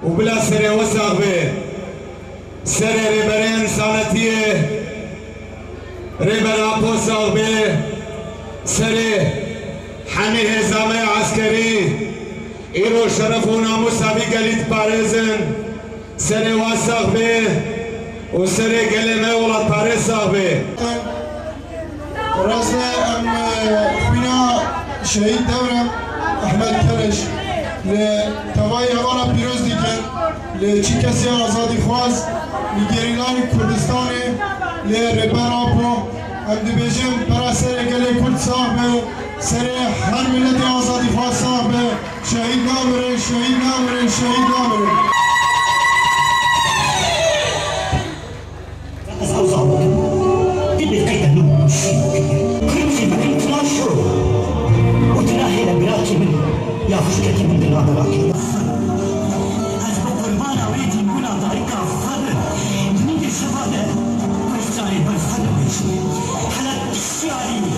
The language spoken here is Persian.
وبلا سري وسخ به سري ريبري انسانتيه ريبر ابوسخ به سري حمي هزامي عسكري ايرو شرف و ناموس ابي قليت باريزن سري وسخ به وسري قلمه ولا باريسخ به راسنا ام خوينا شهيد دورم احمد كرش لتوای هوانا پیروز دیکن لچی کسی آزادی خواست لگریلای کردستان لربر آپو ام دبیجم برا سر گلی کرد صاحبه سر هر ملت آزادی خواست صاحبه شهید نامره شهید نامره شهید نامره يا خشكتي من دلوقتي از قربان اويدي كنا طريقة فضل من الشباب بس تاني بس حدا بيشوي حلت الشعري